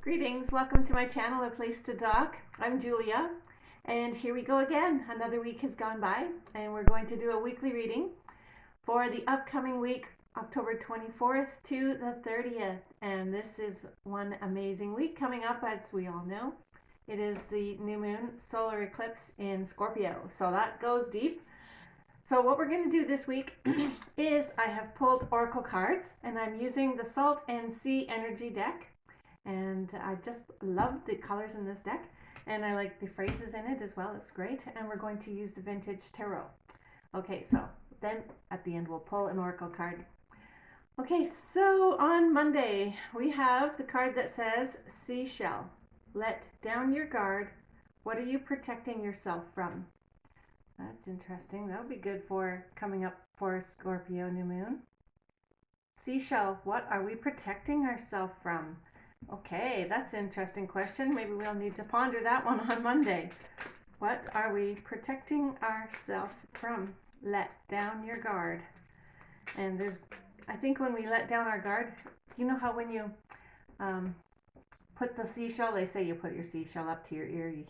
Greetings, welcome to my channel, A Place to Dock. I'm Julia, and here we go again. Another week has gone by, and we're going to do a weekly reading for the upcoming week, October 24th to the 30th. And this is one amazing week coming up, as we all know. It is the new moon solar eclipse in Scorpio, so that goes deep. So what we're going to do this week is I have pulled oracle cards, and I'm using the Salt and Sea Energy deck. And I just love the colors in this deck, and I like the phrases in it as well. It's great. And we're going to use the vintage tarot. Okay, so then at the end we'll pull an oracle card. Okay, so on Monday we have the card that says Seashell. Let down your guard. What are you protecting yourself from? That's interesting. That would be good for coming up for Scorpio new moon. Seashell, what are we protecting ourselves from? Okay, that's an interesting question. Maybe we'll need to ponder that one on Monday. What are we protecting ourselves from? Let down your guard. And I think when we let down our guard, you know how when you put the seashell, they say you put your seashell up to your ear, you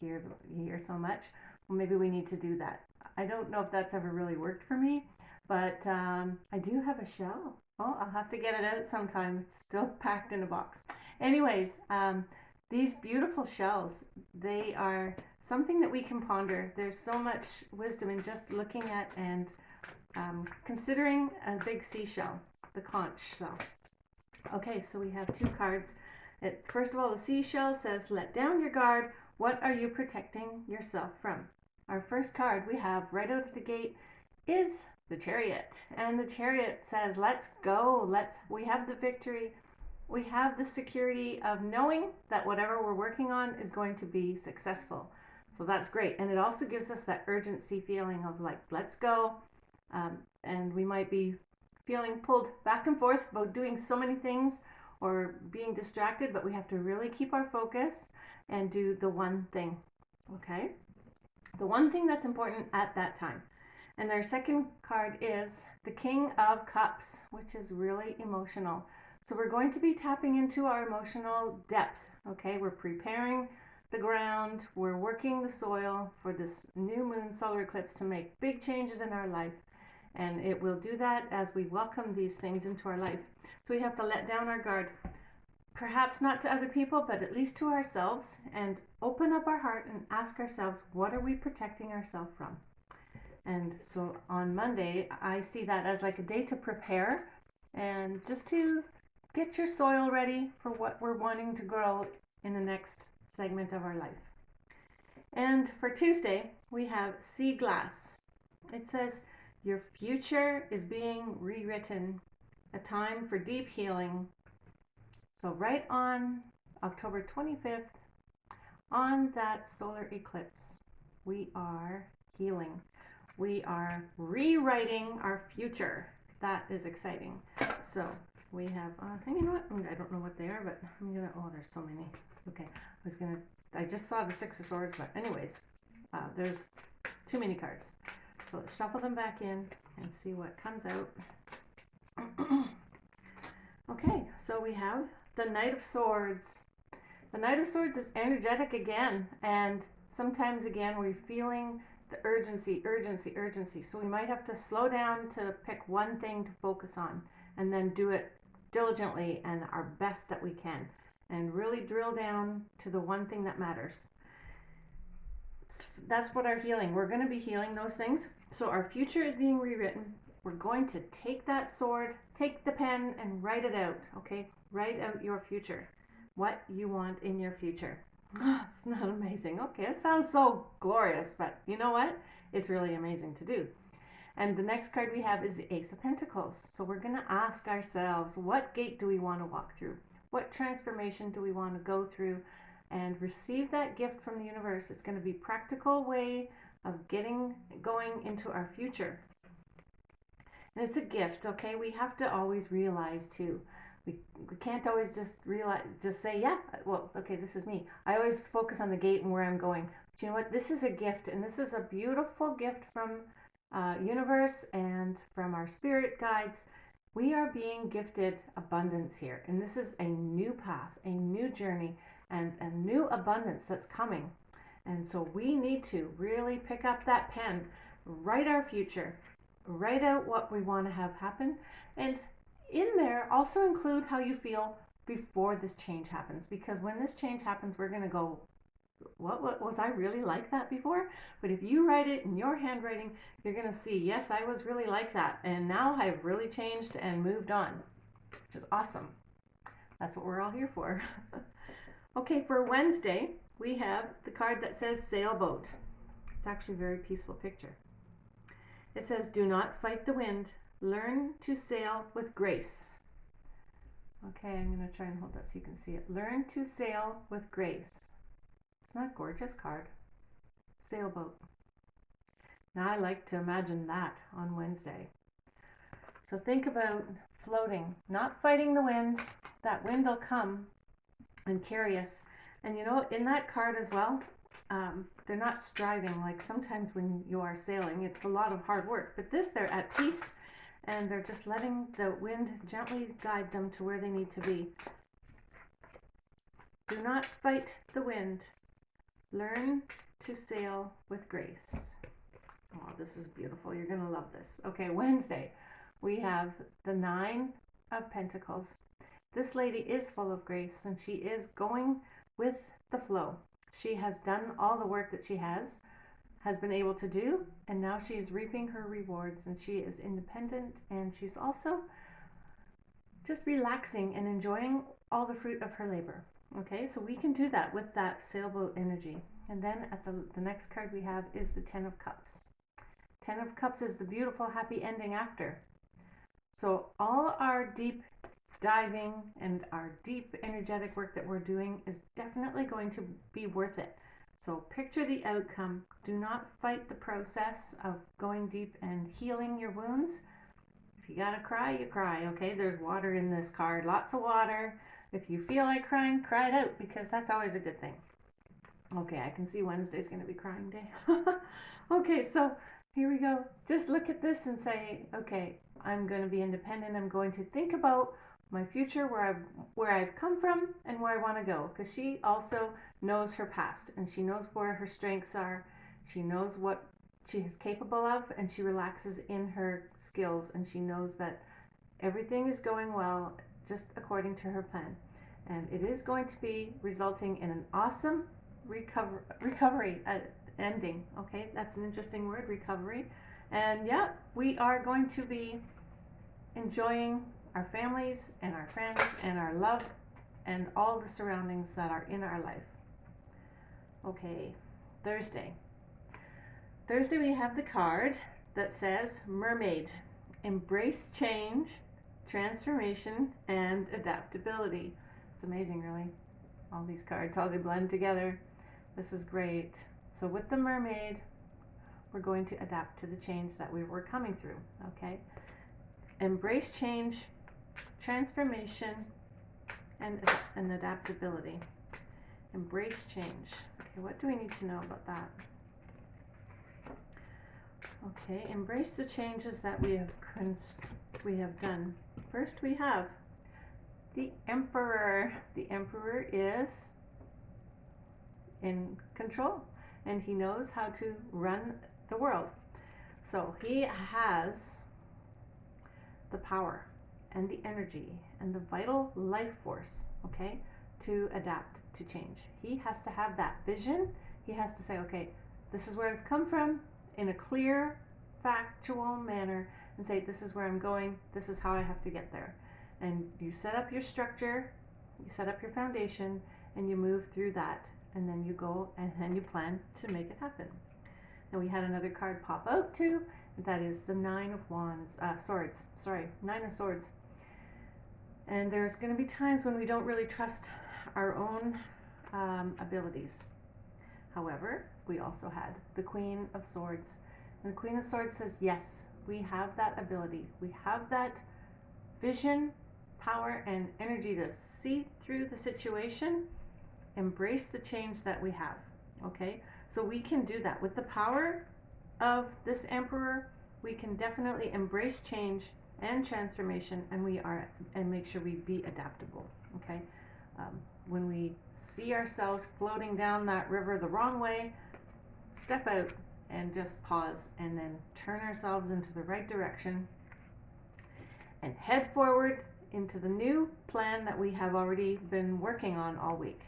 hear so much. Well, maybe we need to do that. I don't know if that's ever really worked for me, but I do have a shell. Oh, I'll have to get it out sometime. It's still packed in a box. Anyways, these beautiful shells, they are something that we can ponder. There's so much wisdom in just looking at and considering a big seashell, the conch shell. Okay, so we have two cards. First of all, the seashell says, let down your guard. What are you protecting yourself from? Our first card we have right out of the gate is the Chariot. And the Chariot says, let's go. We have the victory. We have the security of knowing that whatever we're working on is going to be successful. So that's great. And it also gives us that urgency feeling of like, let's go. And we might be feeling pulled back and forth about doing so many things or being distracted, but we have to really keep our focus and do the one thing. Okay? The one thing that's important at that time. And our second card is the King of Cups, which is really emotional. So we're going to be tapping into our emotional depth. Okay, we're preparing the ground. We're working the soil for this new moon solar eclipse to make big changes in our life. And it will do that as we welcome these things into our life. So we have to let down our guard. Perhaps not to other people, but at least to ourselves, and open up our heart and ask ourselves, what are we protecting ourselves from? And so on Monday, I see that as like a day to prepare and just to get your soil ready for what we're wanting to grow in the next segment of our life. And for Tuesday, we have Sea Glass. It says, your future is being rewritten, a time for deep healing. So right on October 25th, on that solar eclipse, we are healing. We are rewriting our future. That is exciting. So we have, you know what? I don't know what they are, but I'm gonna, oh, there's so many. Okay, I just saw the Six of Swords, but anyways, there's too many cards. So let's shuffle them back in and see what comes out. Okay, so we have the Knight of Swords. The Knight of Swords is energetic again, and sometimes again we're feeling the urgency. So we might have to slow down to pick one thing to focus on and then do it diligently and our best that we can and really drill down to the one thing that matters. That's what our healing, we're going to be healing those things. So our future is being rewritten. We're going to take that sword, take the pen and write it out, okay? Write out your future, what you want in your future. Isn't that amazing? Okay, it sounds so glorious, but you know what? It's really amazing to do. And the next card we have is the Ace of Pentacles. So we're going to ask ourselves, what gate do we want to walk through? What transformation do we want to go through and receive that gift from the universe? It's going to be a practical way of going into our future. And it's a gift, okay? We have to always realize too. We can't always just say, yeah, well, okay, this is me. I always focus on the gate and where I'm going. But you know what? This is a gift, and this is a beautiful gift from universe and from our spirit guides. We are being gifted abundance here, and this is a new path, a new journey, and new abundance that's coming. And so we need to really pick up that pen, write our future, write out what we want to have happen, and in there also include how you feel before this change happens, because when this change happens, we're going to go, what was I really like that before? But if you write it in your handwriting, you're going to see, yes, I was really like that, and now I've really changed and moved on, which is awesome. That's what we're all here for. Okay, for Wednesday, we have the card that says sailboat. It's actually a very peaceful picture. It says, do not fight the wind. Learn to sail with grace. Okay, I'm going to try and hold that so you can see it. Learn to sail with grace. Isn't that a gorgeous card? Sailboat. Now I like to imagine that on Wednesday. So think about floating, not fighting the wind. That wind will come and carry us. And you know, in that card as well, they're not striving. Like sometimes when you are sailing, it's a lot of hard work. But this, they're at peace, and they're just letting the wind gently guide them to where they need to be. Do not fight the wind. Learn to sail with grace. Oh, this is beautiful. You're going to love this. Okay, Wednesday, we have the 9 of Pentacles. This lady is full of grace, and she is going with the flow. She has done all the work that she has been able to do, and now she's reaping her rewards, and she is independent, and she's also just relaxing and enjoying all the fruit of her labor. Okay, so we can do that with that sailboat energy. And then at the next card we have is the 10 of Cups. 10 of Cups is the beautiful happy ending after. So all our deep diving and our deep energetic work that we're doing is definitely going to be worth it. So picture the outcome. Do not fight the process of going deep and healing your wounds. If you gotta cry, you cry, okay? There's water in this card, lots of water. If you feel like crying, cry it out, because that's always a good thing. Okay, I can see Wednesday's gonna be crying day. Okay, so here we go. Just look at this and say, okay, I'm gonna be independent. I'm going to think about my future, where I've come from and where I want to go, because she also knows her past, and she knows where her strengths are. She knows what she is capable of, and she relaxes in her skills, and she knows that everything is going well just according to her plan, and it is going to be resulting in an awesome recovery ending. Okay, that's an interesting word, recovery. And yeah, we are going to be enjoying our families and our friends and our love and all the surroundings that are in our life. Okay, Thursday. Thursday we have the card that says Mermaid. Embrace change, transformation, and adaptability. It's amazing, really. All these cards, how they blend together. This is great. So with the Mermaid, we're going to adapt to the change that we were coming through, okay? Embrace change, transformation, and adaptability. Embrace change. Okay, what do we need to know about that? Okay, embrace the changes that we have done. First, we have the Emperor. The Emperor is in control, and he knows how to run the world. So he has the power and the energy and the vital life force, okay, to adapt to change. He has to have that vision. He has to say, okay, this is where I've come from, in a clear, factual manner, and say, this is where I'm going, this is how I have to get there. And you set up your structure, you set up your foundation, and you move through that, and then you go and then you plan to make it happen. And we had another card pop out too, that is the Nine of Swords. And there's going to be times when we don't really trust our own abilities. However, we also had the Queen of Swords. And the Queen of Swords says, yes, we have that ability. We have that vision, power, and energy to see through the situation, embrace the change that we have, okay? So we can do that. With the power of this Emperor, we can definitely embrace change and transformation, and make sure we be adaptable, okay? when we see ourselves floating down that river the wrong way, step out and just pause and then turn ourselves into the right direction and head forward into the new plan that we have already been working on all week.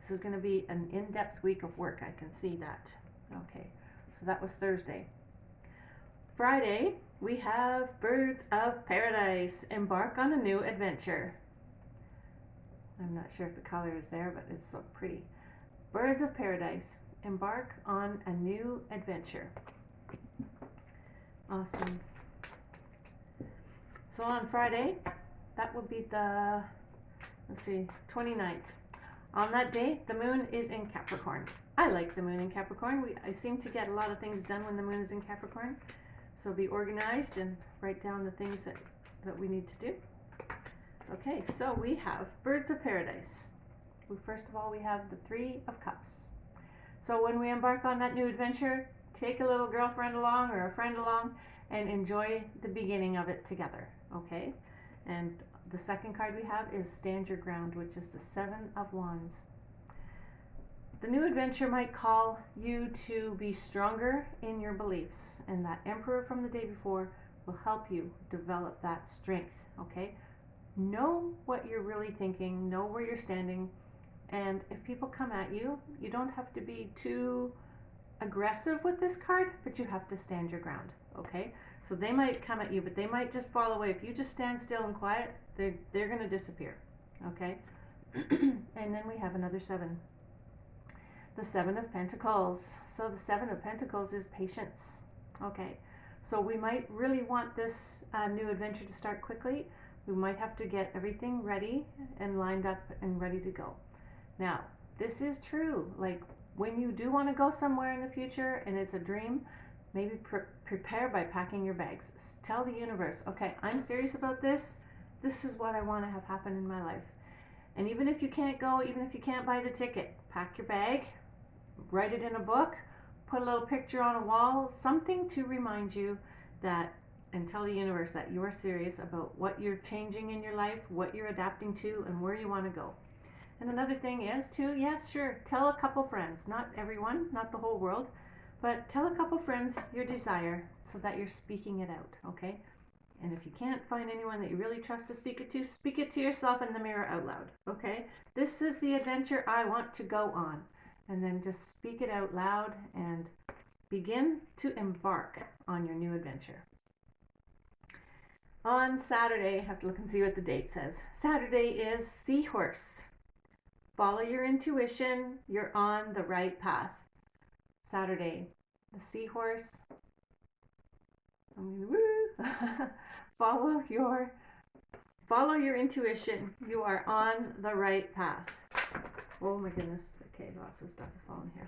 This is going to be an in-depth week of work. I can see that. Okay, so that was Thursday. Friday, we have Birds of Paradise. Embark on a new adventure. I'm not sure if the color is there, but it's so pretty. Birds of Paradise. Embark on a new adventure. Awesome. So on Friday, that will be the, 29th. On that day, the moon is in Capricorn. I like the moon in Capricorn. I seem to get a lot of things done when the moon is in Capricorn. So be organized and write down the things that we need to do. Okay, so we have Birds of Paradise. First of all, we have the Three of Cups. So when we embark on that new adventure, take a little girlfriend along or a friend along and enjoy the beginning of it together, okay? And the second card we have is Stand Your Ground, which is the Seven of Wands. The new adventure might call you to be stronger in your beliefs, and that Emperor from the day before will help you develop that strength, okay? Know what you're really thinking, know where you're standing, and if people come at you, you don't have to be too aggressive with this card, but you have to stand your ground, okay? So they might come at you, but they might just fall away. If you just stand still and quiet, they're going to disappear, okay? And then we have another seven. The Seven of Pentacles. So the Seven of Pentacles is patience. Okay, so we might really want this new adventure to start quickly. We might have to get everything ready and lined up and ready to go. Now, this is true. Like when you do want to go somewhere in the future and it's a dream, maybe prepare by packing your bags. Tell the universe, okay, I'm serious about this. This is what I want to have happen in my life. And even if you can't go, even if you can't buy the ticket, pack your bag, write it in a book, put a little picture on a wall, something to remind you that, and tell the universe that you are serious about what you're changing in your life, what you're adapting to, and where you want to go. And another thing is to, yes, sure, tell a couple friends, not everyone, not the whole world, but tell a couple friends your desire so that you're speaking it out, okay? And if you can't find anyone that you really trust to speak it to yourself in the mirror out loud, okay? This is the adventure I want to go on. And then just speak it out loud and begin to embark on your new adventure. On Saturday, I have to look and see what the date says. Saturday is Seahorse. Follow your intuition. You're on the right path. Saturday, the Seahorse. Follow your intuition. You are on the right path. Oh my goodness. Okay, lots of stuff is falling here.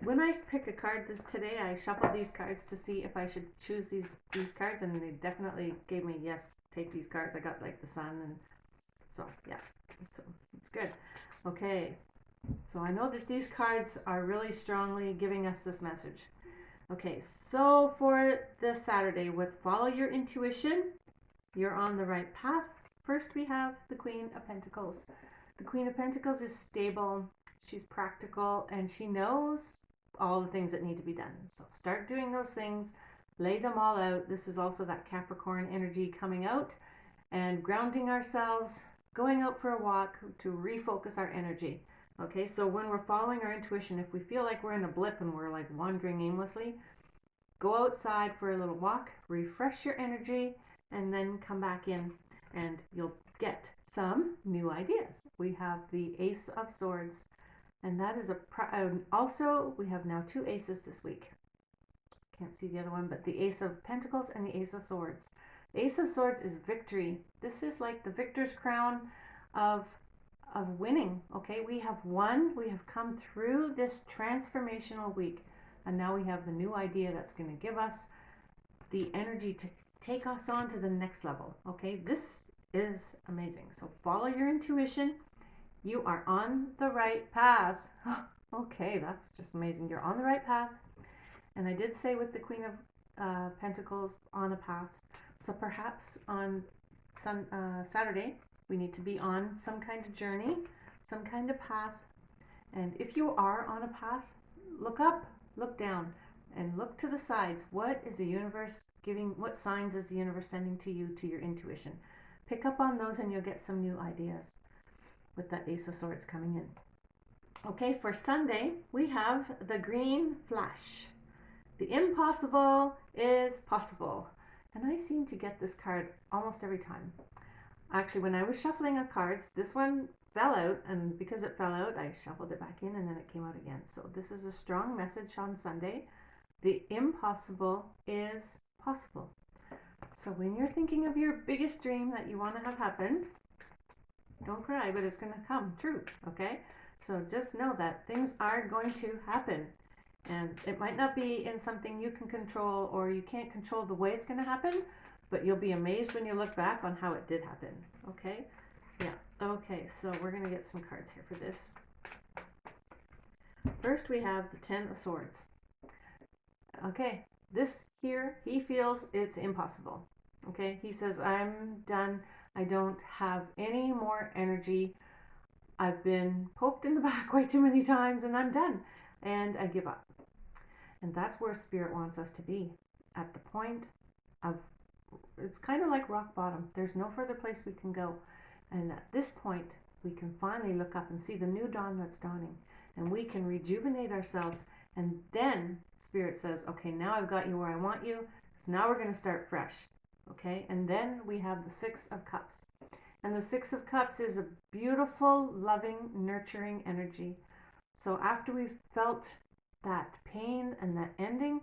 When I pick a card today, I shuffled these cards to see if I should choose these cards, and they definitely gave me, yes, take these cards. I got like the sun, and so yeah, so it's good. Okay, so I know that these cards are really strongly giving us this message. Okay, so for this Saturday, with follow your intuition, you're on the right path. First, we have the Queen of Pentacles. The Queen of Pentacles is stable, she's practical, and she knows all the things that need to be done. So start doing those things, lay them all out. This is also that Capricorn energy coming out and grounding ourselves, going out for a walk to refocus our energy. Okay, so when we're following our intuition, if we feel like we're in a blip and we're like wandering aimlessly, go outside for a little walk, refresh your energy, and then come back in and you'll get some new ideas. We have the Ace of Swords, and that is also we have now two aces this week. Can't see the other one, but the Ace of Pentacles and the Ace of Swords. Ace of Swords is victory. This is like the victor's crown of winning. Okay, we have won. We have come through this transformational week, and now we have the new idea that's going to give us the energy to take us on to the next level. Okay, this is amazing. So follow your intuition. You are on the right path. Okay, that's just amazing. You're on the right path. And I did say with the Queen of Pentacles on a path. So perhaps on Saturday, We need to be on some kind of journey, some kind of path. And if you are on a path, look up, look down, and look to the sides. What is the universe giving? What signs is the universe sending to you, to your intuition? Pick up on those and you'll get some new ideas with that Ace of Swords coming in. Okay, for Sunday, we have the green flash. The impossible is possible. And I seem to get this card almost every time. Actually, when I was shuffling of cards, this one fell out, and because it fell out, I shuffled it back in and then it came out again. So this is a strong message on Sunday. The impossible is possible. So when you're thinking of your biggest dream that you want to have happen, don't cry, but it's going to come true, okay? So just know that things are going to happen. And it might not be in something you can control, or you can't control the way it's going to happen, but you'll be amazed when you look back on how it did happen, okay? Yeah, okay, so we're going to get some cards here for this. First we have the Ten of Swords. Okay, this here, he feels it's impossible, okay? He says, I'm done. I don't have any more energy. I've been poked in the back way too many times and I'm done. And I give up. And that's where Spirit wants us to be. At the point of, it's kind of like rock bottom. There's no further place we can go. And at this point, we can finally look up and see the new dawn that's dawning. And we can rejuvenate ourselves. And then Spirit says, okay, now I've got you where I want you. So now we're going to start fresh. Okay, and then we have the Six of Cups. And the Six of Cups is a beautiful, loving, nurturing energy. So after we've felt that pain and that ending,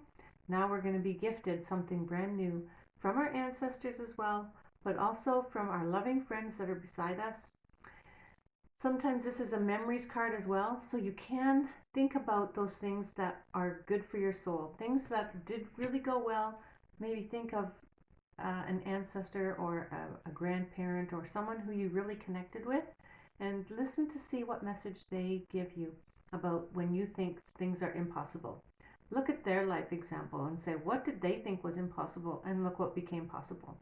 now we're going to be gifted something brand new from our ancestors as well, but also from our loving friends that are beside us. Sometimes this is a memories card as well, so you can think about those things that are good for your soul, things that did really go well. Maybe think of an ancestor or a grandparent or someone who you really connected with, and listen to see what message they give you about when you think things are impossible. Look at their life example and say, what did they think was impossible? And look what became possible.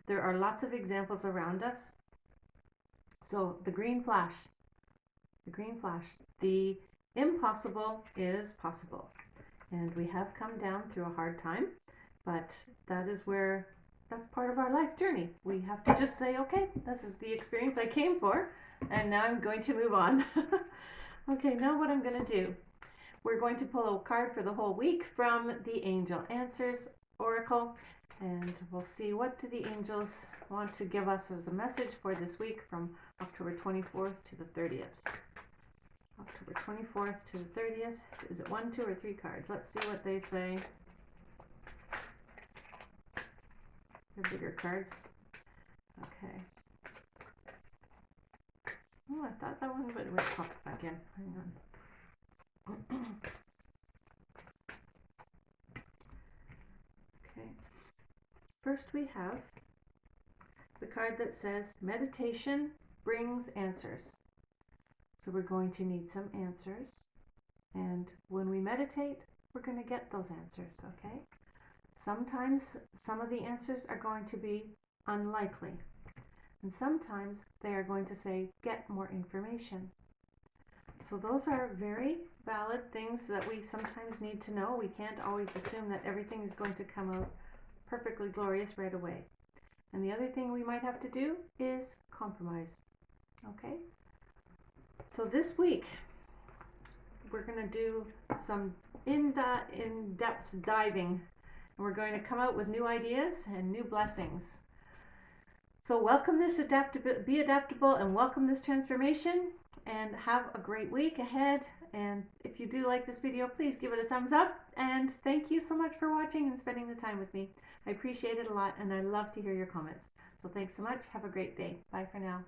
There are lots of examples around us. So the green flash, the impossible is possible. And we have come down through a hard time, but that's part of our life journey. We have to just say, okay, this is the experience I came for, and now I'm going to move on. Okay, now what I'm going to do, we're going to pull a card for the whole week from the Angel Answers Oracle, and we'll see what do the angels want to give us as a message for this week from October 24th to the 30th. October 24th to the 30th. Is it 1, 2, or 3 cards? Let's see what they say. They're bigger cards. Okay. Oh, I thought that one, but it would pop back in. Hang on. Okay. First we have the card that says meditation brings answers. So we're going to need some answers. And when we meditate, we're going to get those answers, okay? Sometimes some of the answers are going to be unlikely. And sometimes they are going to say, get more information. So those are very valid things that we sometimes need to know. We can't always assume that everything is going to come out perfectly glorious right away. And the other thing we might have to do is compromise. Okay? So this week, we're going to do some in-depth diving. And we're going to come out with new ideas and new blessings. So welcome this be adaptable and welcome this transformation, and have a great week ahead. And if you do like this video, please give it a thumbs up, and thank you so much for watching and spending the time with me. I appreciate it a lot, and I love to hear your comments. So thanks so much. Have a great day. Bye for now.